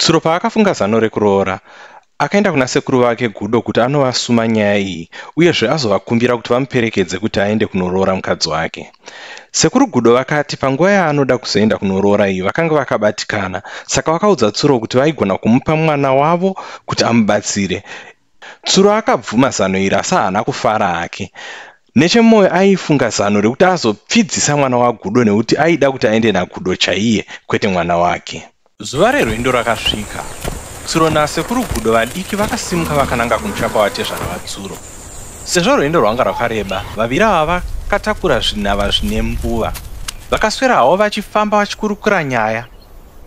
Tsuro paakafunga zano rekuroora, akaenda kuna sekuru vake Gudo kuti anovasuma nyaya iyi uyezve azovakumbira kuti vamuperekedze kuti aende kunoroora mukadzi wake. Sekuru Gudo vakati panguva yaanoda kuzoenda kunoroora iyi vakanga vakabatikana, saka vakaudza Tsuro kuti vaigona kumupa mwana wavo kuti amubatsire. Tsuro akabvuma zano iri asi haana kufara hake. Nechemwoyo aifunga zano rekuti azopfidzisa mwana waGudo nekuti aida kuti aende naGudo chaiye kwete mwana wake. Zuva rerwendo rakasvika. Tsuro nasekuru Gudo vadiki vakasimuka vakananga kumusha kwavatezvara vaTsuro. Sezvo rwendo rwanga rwakareba, vaviri ava vakatakura zvinhava zvine mbuva. Vakaswera havo vachifamba vachikurukura nyaya.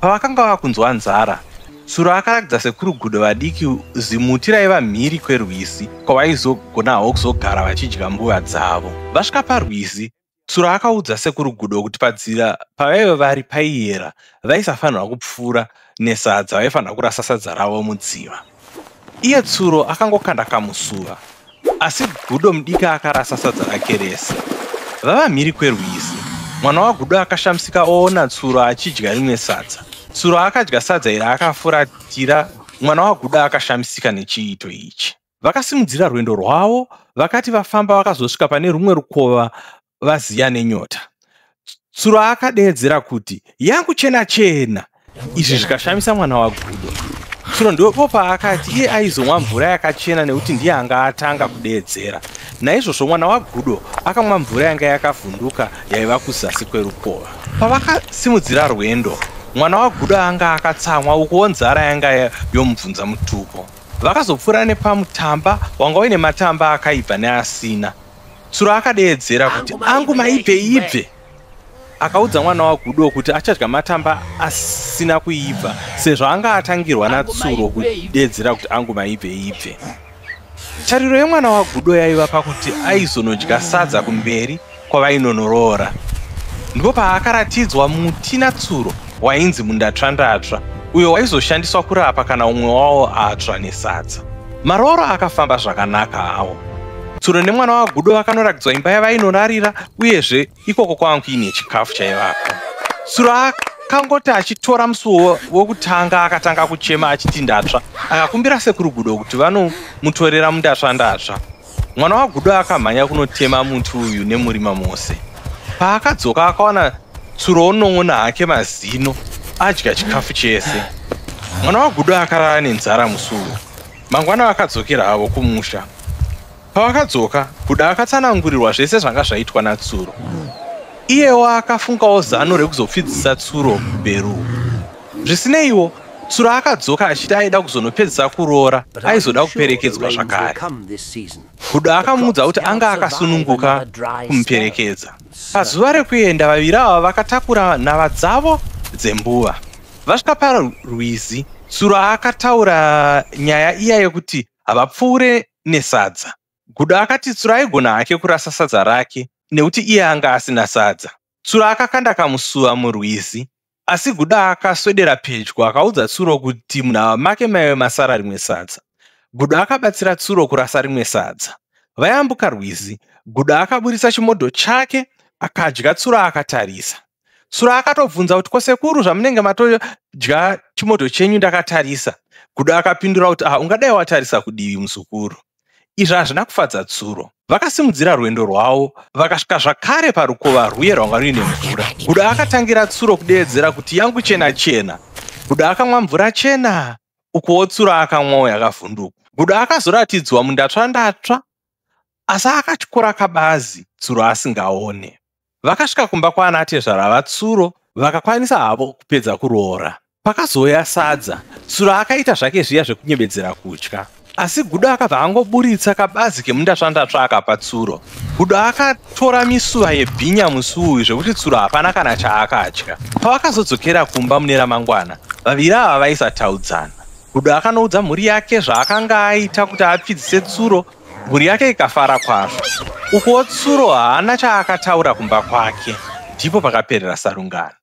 Pavakanga vakunzwa nzara, Tsuro akarakidza sekuru Gudo vadiki zimuti raiva mhiri kwerwizi kwavaizogona havo kuzogara vachidya mbuva dzavo. Vasvika parwizi, Tsuro akaudza sekuru Gudo kuti padzira pavaiva vari paiyera, vaisafanirwa kupfuura nesadza, vaifanira kurasa sadza ravo mudziva. Iye Tsuro akangokanda kamusuva, asi Gudo mudiki akarasa sadza rake rese. Vava mhiri kwerwizi, mwana waGudo akashamisika oona Tsuro achidya rimwe sadza. Tsuro akadya sadza iri akafuratira, mwana waGudo akashamisika nechiito ichi. Vakasimudzira rwendo rwavo, vakati vafamba vakazosvika pane rumwe rukova vaziya nenyota. Tsuro akadeedzera kuti yangu chena chena. Izvi zvikashamisa mwana waGudo. Tsuro ndipo paakati iye aizomwa mvura yakachena nekuti ndiye anga atanga kudeedzera. Naizvozvo mwana waGudo akamwa mvura yanga yakavhunduka yaiva kuzasi kwerukova. Pavakasimudzira rwendo, mwana waGudo anga akatsamwa ukuwo nzara yanga yomubvunza mutupo. Vakazopfuura nepamutamba wanga uine matamba akaipa neasina. Tsuro akadeedzera kuti angu maibve. Akaudza mwana waGudo kuti achadya matamba asina kuibva, sezvo anga atangirwa naTsuro kudeedzera kuti angu maibve. Tariro yemwana waGudo yaiva pakuti aizonodya sadza kumberi kwavainonoroora. Ndipo paakaratidzwa muti naTsuro wainzi mundatsva-ndatsva, uyo waizoshandiswa kurapa kana umwe wavo atsva nesadza. Marooro akafamba zvakanaka hawo. Tsuro nemwana waGudo vakanoratidzwa imba yavainorarira, uyezve ikoko kwanga kuine chikafu chaivako. Tsuro akangoti achitora musuwo wokutanga akatanga kuchema achiti ndatsva, akakumbira sekuru Gudo kuti vanomutorera mundatsva-ndatsva. Mwana waGudo akamhanya kunotema muti uyu nemurima mose. Paakadzoka akaona Tsuro onon'ona hake mazino adya chikafu chese. Mwana waGudo akarara nenzara musuwo. Mangwana vakadzokera havo kumusha. Pavakadzoka, Gudo akatsanangurirwa zvese zvanga zvaitwa naTsuro. Iyewo akafungawo zano rekuzopfidzisa Tsuro kuBheru. Zvisineiwo, Tsuro akadzoka achiti aida kuzonopedzisa kuroora, aizoda kuperekedzwa zvakare. Gudo akamuudza kuti anga akasununguka kumuperekedza. Pazuva rekuenda, vaviri ava vakatakura nhava dzavo dzembuva. Vasvika parwizi, Tsuro akataura nyaya iya yekuti havapfuure nesadza. Gudo akati Tsuro aigona hake kurasa sadza rake nekuti iye anga asina sadza. Tsuro akakanda kamusuva murwizi, asi Gudo akaswedera pedyo akaudza Tsuro kuti munhava make maive masara rimwe sadza. Gudo akabatsira Tsuro kurasa rimwe sadza. Vayambuka rwizi, Gudo akaburisa chimodho chake akadya. Tsuro akatarisa. Tsuro akatobvunza kuti kosekuru zvamunenge matodya chimodho chenyu ndakatarisa. Gudo akapindura kuti ungadai watarisa kudivi muzukuru. Izvi hazvina kufadza Tsuro. Vakasimudzira rwendo rwavo, vakasvika zvakare parukova rwuye rwanga ruine mvura. Gudo akatangira Tsuro kudeedzera kuti yangu chena chena. Gudo akamwa mvura chena, ukuwo Tsuro akamwawo yakavhunduka. Gudo akazoratidzwa mundatsva-ndatsva, asi akatyora kabazi Tsuro asingaone. Vakasvika kumba kwaanatezvara vaTsuro, vakakwanisa havo kupedza kuroora. Pakazouya sadza, Tsuro akaita zvake zviya zvekunyebedzera kudya. Asi Gudo akabva angoburitsa kabazi kemundatsva-ndatsva akapa Tsuro. Gudo akatora misuva yebhinya musi uyu zvekuti Tsuro hapana kana chaakadya. Pavakazodzokera kumba mune ramangwana, vaviri ava vaisataudzana. Gudo akanoudza mhuri yake zvaakanga aita kuti apfidzise Tsuro, mhuri yake ikafara kwazvo. Ukuwo Tsuro haana chaakataura kumba kwake. Ndipo pakaperera sarungano.